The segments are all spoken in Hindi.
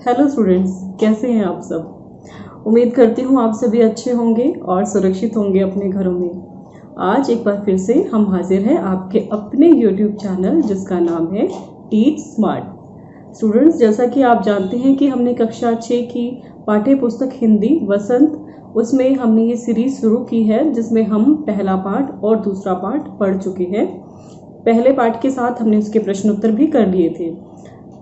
हेलो स्टूडेंट्स, कैसे हैं आप सब। उम्मीद करती हूँ आप सभी अच्छे होंगे और सुरक्षित होंगे अपने घरों में। आज एक बार फिर से हम हाजिर हैं आपके अपने यूट्यूब चैनल जिसका नाम है टीच स्मार्ट। स्टूडेंट्स, जैसा कि आप जानते हैं कि हमने कक्षा 6 की पाठ्य पुस्तक हिंदी वसंत उसमें हमने ये सीरीज शुरू की है जिसमें हम पहला पाठ और दूसरा पाठ पढ़ चुके हैं। पहले पाठ के साथ हमने उसके प्रश्न उत्तर भी कर लिए थे।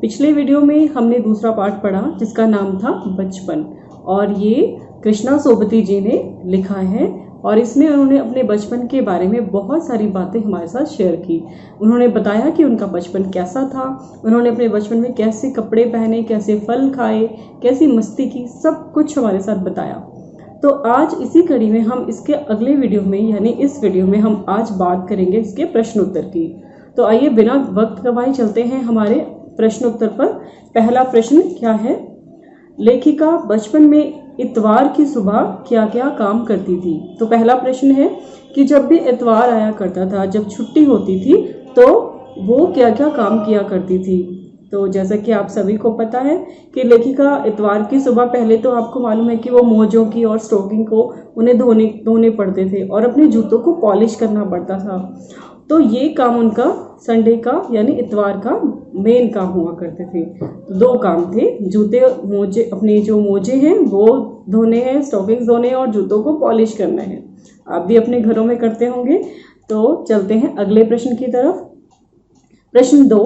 पिछले वीडियो में हमने दूसरा पाठ पढ़ा जिसका नाम था बचपन, और ये कृष्णा सोबती जी ने लिखा है और इसमें उन्होंने अपने बचपन के बारे में बहुत सारी बातें हमारे साथ शेयर की। उन्होंने बताया कि उनका बचपन कैसा था, उन्होंने अपने बचपन में कैसे कपड़े पहने, कैसे फल खाए, कैसी मस्ती की, सब कुछ हमारे साथ बताया। तो आज इसी कड़ी में हम इसके अगले वीडियो में यानी इस वीडियो में हम आज बात करेंगे इसके प्रश्न उत्तर की। तो आइए बिना वक्त गवाए चलते हैं हमारे प्रश्न उत्तर पर। पहला प्रश्न क्या है? लेखिका बचपन में इतवार की सुबह क्या क्या काम करती थी? तो पहला प्रश्न है कि जब भी इतवार आया करता था, जब छुट्टी होती थी, तो वो क्या क्या काम किया करती थी। तो जैसा कि आप सभी को पता है कि लेखिका इतवार की सुबह, पहले तो आपको मालूम है कि वो मोजों की और स्टोकिंग को उन्हें धोने पड़ते थे और अपने जूतों को पॉलिश करना पड़ता था। तो ये काम उनका संडे का यानी इतवार का मेन काम हुआ करते थे। तो दो काम थे, जूते मोजे, अपने जो मोजे हैं वो धोने हैं, स्टॉकिंग्स धोने हैं और जूतों को पॉलिश करना है। आप भी अपने घरों में करते होंगे। तो चलते हैं अगले प्रश्न की तरफ। प्रश्न 2,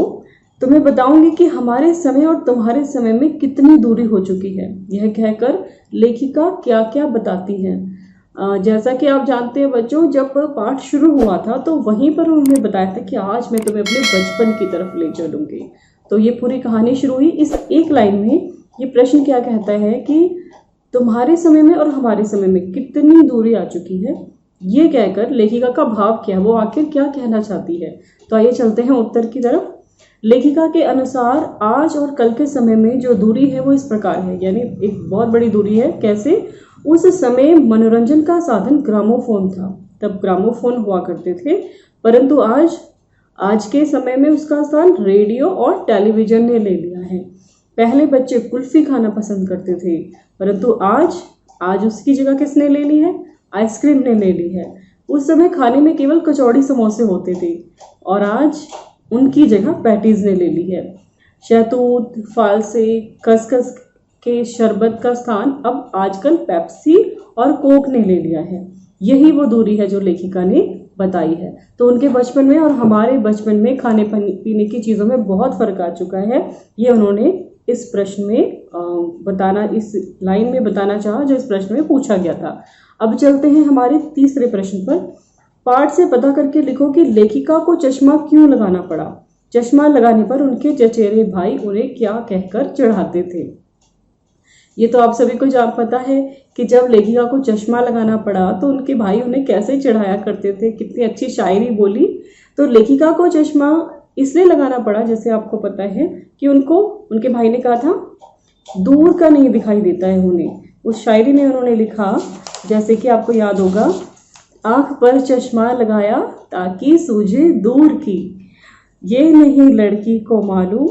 तुम्हें बताऊंगी कि हमारे समय और तुम्हारे समय में कितनी दूरी हो चुकी है। यह कहकर लेखिका क्या क्या बताती है। जैसा कि आप जानते हैं बच्चों, जब पाठ शुरू हुआ था तो वहीं पर उन्होंने बताया था कि आज मैं तुम्हें अपने बचपन की तरफ ले चलूंगी। तो ये पूरी कहानी शुरू हुई इस एक लाइन में। ये प्रश्न क्या कहता है कि तुम्हारे समय में और हमारे समय में कितनी दूरी आ चुकी है। ये कहकर लेखिका का भाव क्या है, वो आखिर क्या कहना चाहती है। तो आइए चलते हैं उत्तर की तरफ। लेखिका के अनुसार आज और कल के समय में जो दूरी है वो इस प्रकार है, यानी एक बहुत बड़ी दूरी है। कैसे? उस समय मनोरंजन का साधन ग्रामोफोन था, तब ग्रामोफोन हुआ करते थे, परंतु आज के समय में उसका स्थान रेडियो और टेलीविजन ने ले लिया है। पहले बच्चे कुल्फी खाना पसंद करते थे, परंतु आज उसकी जगह किसने ले ली है? आइसक्रीम ने ले ली है। उस समय खाने में केवल कचौड़ी समोसे होते थे और आज उनकी जगह पैटीज ने ले ली है। शहतूत, फालसे, खसखस के शरबत का स्थान अब आजकल पेप्सी और कोक ने ले लिया है। यही वो दूरी है जो लेखिका ने बताई है। तो उनके बचपन में और हमारे बचपन में खाने पीने की चीज़ों में बहुत फर्क आ चुका है। ये उन्होंने इस प्रश्न में इस लाइन में बताना चाहा जो इस प्रश्न में पूछा गया था। अब चलते हैं हमारे तीसरे प्रश्न पर। पाठ से पता करके लिखो कि लेखिका को चश्मा क्यों लगाना पड़ा। चश्मा लगाने पर उनके चचेरे भाई उन्हें क्या कहकर चिढ़ाते थे। ये तो आप सभी को पता है कि जब लेखिका को चश्मा लगाना पड़ा तो उनके भाई उन्हें कैसे चिढ़ाया करते थे, कितनी अच्छी शायरी बोली। तो लेखिका को चश्मा इसलिए लगाना पड़ा, जैसे आपको पता है कि उनके भाई ने कहा था दूर का नहीं दिखाई देता है उन्हें। उस शायरी में उन्होंने लिखा, जैसे कि आपको याद होगा, आंख पर चश्मा लगाया ताकि सूझे दूर की, ये नहीं लड़की को मालूम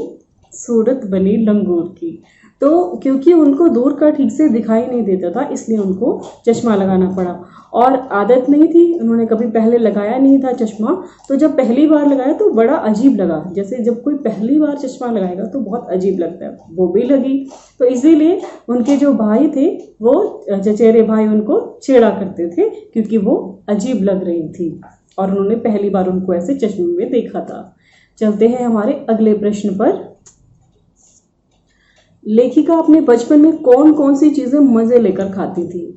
सूरत बनी लंगूर की। तो क्योंकि उनको दूर का ठीक से दिखाई नहीं देता था इसलिए उनको चश्मा लगाना पड़ा, और आदत नहीं थी, उन्होंने कभी पहले लगाया नहीं था चश्मा। तो जब पहली बार लगाया तो बड़ा अजीब लगा, जैसे जब कोई पहली बार चश्मा लगाएगा तो बहुत अजीब लगता है, वो भी लगी। तो इसीलिए उनके जो भाई थे, वो चचेरे भाई, उनको छेड़ा करते थे क्योंकि वो अजीब लग रही थी और उन्होंने पहली बार उनको ऐसे चश्मे में देखा था। चलते हैं हमारे अगले प्रश्न पर। लेखिका अपने बचपन में कौन कौन सी चीजें मजे लेकर खाती थी,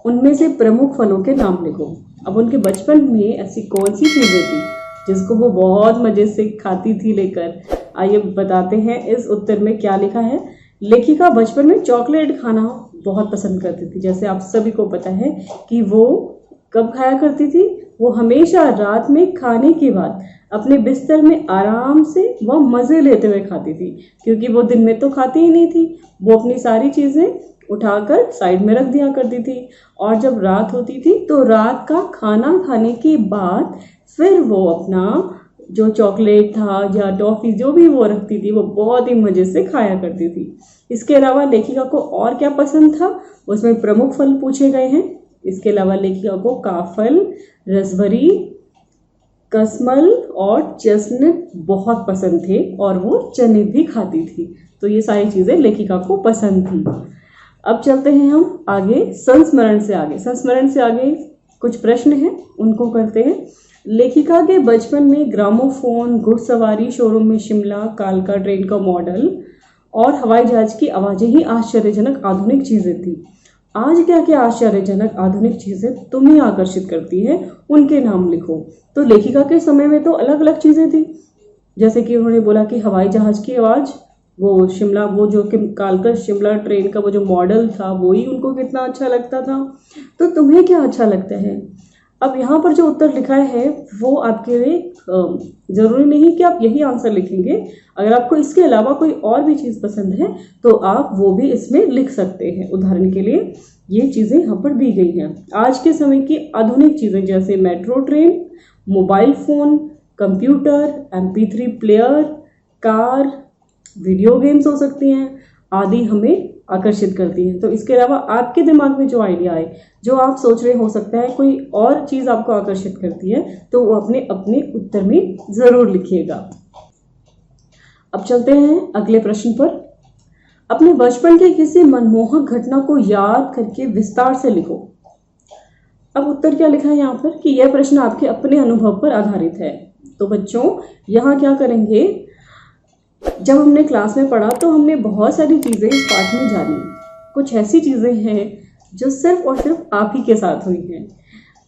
उनमें से प्रमुख फलों के नाम लिखो। अब उनके बचपन में ऐसी कौन सी चीजें थी जिसको वो बहुत मजे से खाती थी लेकर। आइए बताते हैं इस उत्तर में क्या लिखा है। लेखिका बचपन में चॉकलेट खाना बहुत पसंद करती थी। जैसे आप सभी को पता है कि वो कब खाया करती थी, वो हमेशा रात में खाने के बाद अपने बिस्तर में आराम से वह मज़े लेते हुए खाती थी, क्योंकि वो दिन में तो खाती ही नहीं थी। वो अपनी सारी चीज़ें उठाकर साइड में रख दिया करती थी और जब रात होती थी तो रात का खाना खाने के बाद फिर वो अपना जो चॉकलेट था या टॉफी जो भी वो रखती थी वो बहुत ही मजे से खाया करती थी। इसके अलावा लेखिका को और क्या पसंद था, उसमें प्रमुख फल पूछे गए हैं। इसके अलावा लेखिका को काफल, रसभरी, कसमल और चेस्टनट बहुत पसंद थे और वो चने भी खाती थी। तो ये सारी चीज़ें लेखिका को पसंद थी। अब चलते हैं हम आगे संस्मरण से आगे। संस्मरण से आगे कुछ प्रश्न हैं, उनको करते हैं। लेखिका के बचपन में ग्रामोफोन, घुड़सवारी, शोरूम में शिमला, कालका ट्रेन का मॉडल और हवाई जहाज की आवाज़ें ही आश्चर्यजनक आधुनिक चीज़ें थी। आज क्या क्या आश्चर्यजनक आधुनिक चीज़ें तुम्हें आकर्षित करती है, उनके नाम लिखो। तो लेखिका के समय में तो अलग अलग चीज़ें थी, जैसे कि उन्होंने बोला कि हवाई जहाज की आवाज़, वो शिमला, वो जो कि कालका शिमला ट्रेन का वो जो मॉडल था वो ही उनको कितना अच्छा लगता था। तो तुम्हें क्या अच्छा लगता है? अब यहाँ पर जो उत्तर लिखा है वो आपके लिए ज़रूरी नहीं कि आप यही आंसर लिखेंगे। अगर आपको इसके अलावा कोई और भी चीज़ पसंद है तो आप वो भी इसमें लिख सकते हैं। उदाहरण के लिए ये चीज़ें यहाँ पर दी गई हैं। आज के समय की आधुनिक चीज़ें जैसे metro train, mobile phone, computer, MP3 player, car, video games हो सकती हैं आदि हमें आकर्षित करती हैं। तो इसके अलावा आपके दिमाग में जो आइडिया आए, जो आप सोच रहे, हो सकता है कोई और चीज़ आपको आकर्षित करती है, तो वो अपने अपने उत्तर में ज़रूर लिखिएगा। अब चलते हैं अगले प्रश्न पर। अपने बचपन के किसी मनमोहक घटना को याद करके विस्तार से लिखो। अब उत्तर क्या लिखा है यहाँ पर कि यह प्रश्न आपके अपने अनुभव पर आधारित है। तो बच्चों यहाँ क्या करेंगे, जब हमने क्लास में पढ़ा तो हमने बहुत सारी चीज़ें इस पाठ में जानी। कुछ ऐसी चीज़ें हैं जो सिर्फ और सिर्फ आप ही के साथ हुई हैं।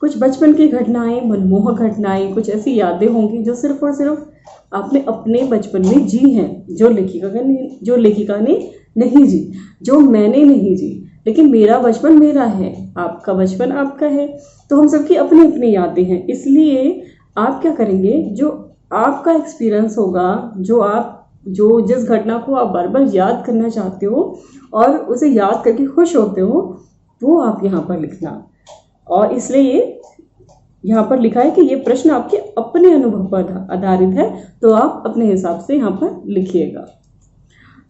कुछ बचपन की घटनाएं, मनमोहक घटनाएं, कुछ ऐसी यादें होंगी जो सिर्फ और सिर्फ आपने अपने बचपन में जी हैं, जो लेखिका ने नहीं जी, जो मैंने नहीं जी। लेकिन मेरा बचपन मेरा है, आपका बचपन आपका है, तो हम सबकी अपनी अपनी यादें हैं। इसलिए आप क्या करेंगे, जो आपका एक्सपीरियंस होगा, जो जिस घटना को आप बार बार याद करना चाहते हो और उसे याद करके खुश होते हो, वो आप यहाँ पर लिखना। और इसलिए यहाँ पर लिखा है कि ये प्रश्न आपके अपने अनुभव पर आधारित है, तो आप अपने हिसाब से यहाँ पर लिखिएगा।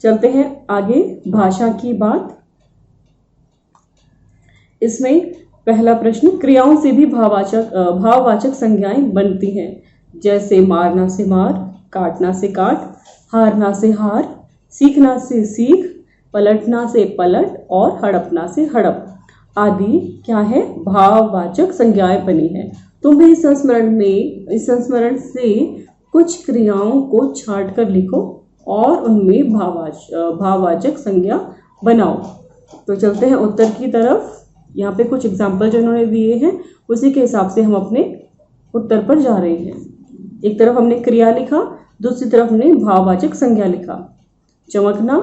चलते हैं आगे, भाषा की बात। इसमें पहला प्रश्न, क्रियाओं से भी भाववाचक संज्ञाएं बनती हैं, जैसे मारना से मार, काटना से काट, हारना से हार, सीखना से सीख, पलटना से पलट और हड़पना से हड़प आदि क्या है, भाववाचक संज्ञाएं बनी है। तुम्हें इस संस्मरण से कुछ क्रियाओं को छांट कर लिखो और उनमें भाववाचक संज्ञा बनाओ। तो चलते हैं उत्तर की तरफ। यहाँ पे कुछ एग्जाम्पल जो इन्होंने दिए हैं उसी के हिसाब से हम अपने उत्तर पर जा रहे हैं। एक तरफ हमने क्रिया लिखा, दूसरी तरफ हमने भाववाचक संज्ञा लिखा। चमकना,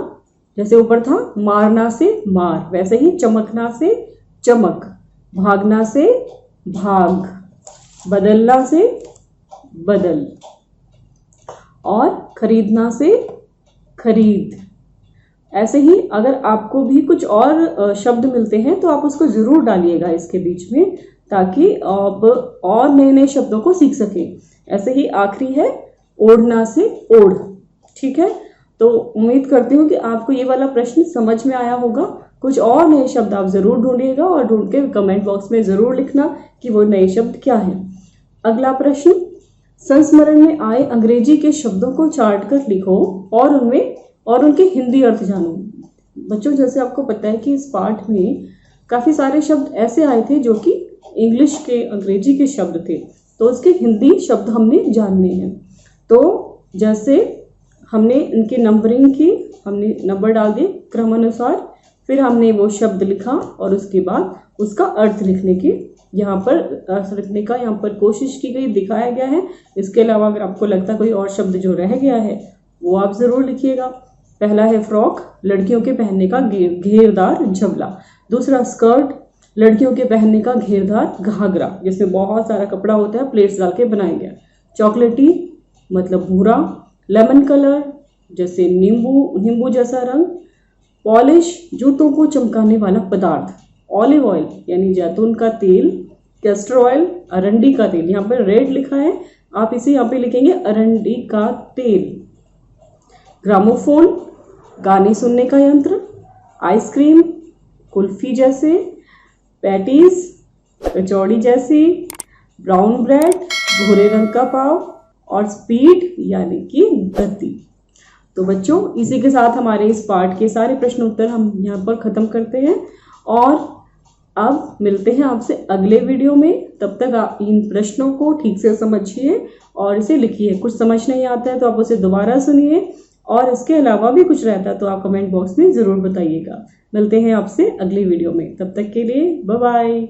जैसे ऊपर था मारना से मार, वैसे ही चमकना से चमक, भागना से भाग, बदलना से बदल और खरीदना से खरीद। ऐसे ही अगर आपको भी कुछ और शब्द मिलते हैं तो आप उसको जरूर डालिएगा इसके बीच में, ताकि आप और नए नए शब्दों को सीख सकें। ऐसे ही आखिरी है ओढ़ना से ओढ़। ठीक है, तो उम्मीद करती हूँ कि आपको ये वाला प्रश्न समझ में आया होगा। कुछ और नए शब्द आप जरूर ढूंढिएगा और ढूंढ के कमेंट बॉक्स में जरूर लिखना कि वो नए शब्द क्या है। अगला प्रश्न, संस्मरण में आए अंग्रेजी के शब्दों को चार्ट कर लिखो और उनके हिंदी अर्थ जानो। बच्चों, जैसे आपको पता है कि इस पाठ में काफ़ी सारे शब्द ऐसे आए थे जो कि इंग्लिश के, अंग्रेजी के शब्द थे, तो उसके हिंदी शब्द हमने जानने हैं। तो जैसे हमने इनके नंबरिंग की, हमने नंबर डाल दिए क्रमानुसार, फिर हमने वो शब्द लिखा और उसके बाद उसका अर्थ लिखने की यहाँ पर कोशिश की गई, दिखाया गया है। इसके अलावा अगर आपको लगता है कोई और शब्द जो रह गया है वो आप ज़रूर लिखिएगा। पहला है फ्रॉक, लड़कियों के पहनने का घेरदार झबला। दूसरा स्कर्ट, लड़कियों के पहनने का घेरदार घाघरा, जिसमें बहुत सारा कपड़ा होता है, प्लेट्स डाल के बनाया गया। चॉकलेटी मतलब भूरा। लेमन कलर, जैसे नींबू जैसा रंग। पॉलिश, जूतों को चमकाने वाला पदार्थ। ऑलिव ऑयल यानी जैतून का तेल। कैस्टर ऑयल, अरंडी का तेल। यहाँ पर रेड लिखा है आप इसे यहाँ पे लिखेंगे अरंडी का तेल। ग्रामोफोन, गाने सुनने का यंत्र। आइसक्रीम, कुल्फी जैसे। पैटीज, कचौड़ी जैसी। ब्राउन ब्रेड, भूरे रंग का पाव। और स्पीड यानी कि गति। तो बच्चों, इसी के साथ हमारे इस पार्ट के सारे प्रश्न उत्तर हम यहाँ पर ख़त्म करते हैं और अब मिलते हैं आपसे अगले वीडियो में। तब तक आप इन प्रश्नों को ठीक से समझिए और इसे लिखिए। कुछ समझ नहीं आता है तो आप उसे दोबारा सुनिए और इसके अलावा भी कुछ रहता है तो आप कमेंट बॉक्स में ज़रूर बताइएगा। मिलते हैं आपसे अगली वीडियो में, तब तक के लिए बाय बाय।